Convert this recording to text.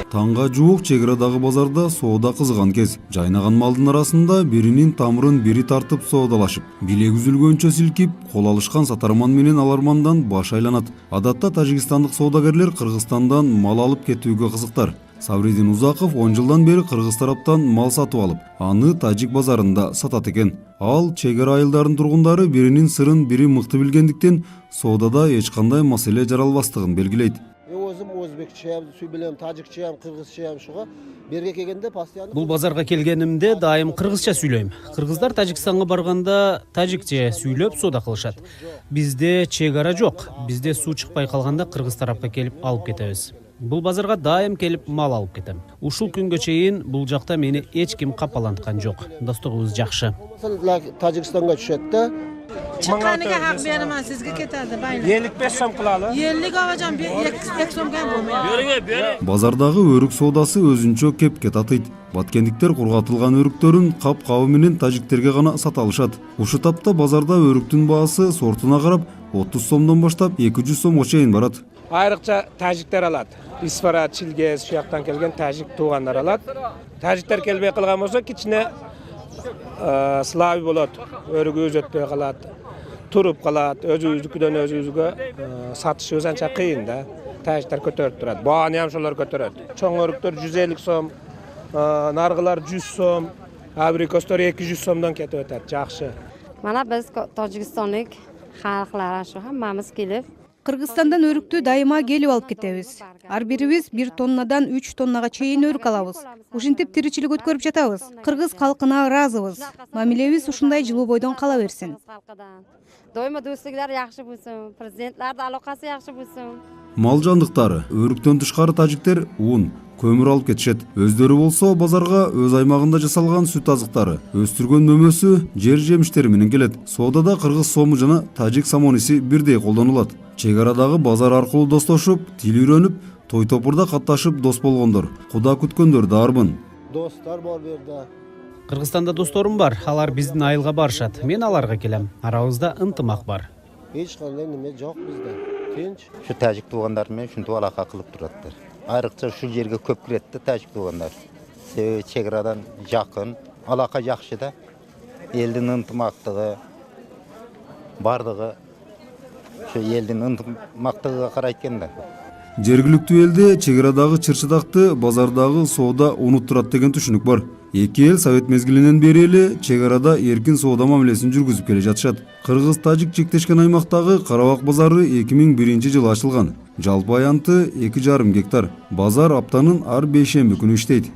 Таңга жуuk чек арадагы базарда соода кызган кез. Жайнаган малдын арасында биринин тамырын бири тартып соодалашып, билек үзүлгөнчө силкип, кол алышкан сатарман менен алармандан баш айланат. Адатта тажикстандык соодагерлер Кыргызстандан мал алып кетүүгө кызыктар. Сабридин Узаков 10 жылдан бери кыргыз тараптан мал сатып алып, аны тажик базарында сатат экен. Ал чек ара айылдарынын тургундары биринин сырын бири мыкты билгендиктен соодада эч кандай маселе жаралбастыгын белгилейт. Өзім өзбекче сөйлем, тажикче, кыргызча шуга берге келгенде постоянно. Бул базарга келгенимде дайым кыргызча сүйлөйм. Кыргыздар Тажикстанга барганда тажикче сүйлөп соода кылышат. Бизде чек ара жок. Бизде суу чыкпай калганда кыргыз тарапка келип алып кетебиз. Бул базарга дайым келип мал алып кетем. Ушул күнгө чейин бул жакта мени эч ким капаланткан жок. Достугубуз жакшы. Тажикстанга түшөт да. Çıqqaniga haq beraman, sizga ketadi, baylar. 55 so'm qiladi. 50 ga olacağım, 2 so'mga bo'lmaydi. Базардагы өрүк соодасы өзүнчө кепке татыйт. Баткендиктер кургатылган өрүктөрүн кап-кабы менен тажиктерге гана сата алышат. Ушул тапта базарда өрүктүн баасы сортуна карап 30 сомдон баштап 200 сомго чейин барат. Ayriqcha tajiktер алат. Isfarat, Chilgez, şu yoqdan kelgan tajik tuğanlar alat. Tajikter kelbey qilgan bolsa, kichine slavi bo'ladi. Örügü öz ötpey qalat. Turup qalat, özü-özükidan özü-özüge satışı özancha qiyin da. Tajikter kötörüp turadi. Bağını ham şolar kötöradi. Çoң örükler 150 so'm, nargılar 100 so'm, abrikoslar 200 so'mdan ketip ötadi. Yaxshi. Mana biz Tojikistonlik xalqlar shu hammamiz kelib Кыргызстандан өрүктү дайыма келип алып кетебиз. Ар бирибиз 1 тоннадан 3 тоннага чейин өрүк алабыз. Ушинтип тиричилик өткөрүп жатабыз. Кыргыз калкына ыраазыбыз. Мамилебиз ушундай жылуу бойдон кала берсин. Doyma do'stliklar yaxshi bo'lsin, prezidentlarning aloqasi yaxshi bo'lsin. Мал жандыктары өрүктөн тышкары тажиктер ун, көмүр алып кетишет. Өздөрү болсо базарга өз аймагында жасалган сүт азыктары, өстүргөн мөмөсү, жер жемиштери менен келет. Соодада кыргыз сому жана тажик самониси бирдей колдонулат. Чек арадагы базар аркылуу достошуп, тил үйрөнүп, той топурда катташып дос болгондор, куда күткөндөр да арбын. Достар бар берде. Кыргызстанда досторум бар. Алар биздин айылга барышат. Мен аларга келем. Арабызда ынтымак бар. Эч кандай неме жок бизде. Тинч. Şu tажик тугандар менен ушинтип алака кылып тураттар. Айрыкча ушул жерге көп кирет да тажик тугандар. Себеби чек арадан жакын, алака жакшы да. Элдин ынтымактыгы, бардыгы şu элдин ынтымактыгыга карайт экен да. Жергиликтүү элде чек арадагы чырчыдакты базардагы соода унуттурат деген түшүнүк бар. Эки эл совет мезгилинен бери эле чек арада эркин соода мамилесин жүргүзүп келе жатышат. Кыргыз-тажик чектешкен аймактагы Карабак базары 2001-жылы ачылган. Жалпы аянты 2,5 гектар. Базар аптанын ар бейшемби күнү иштейт.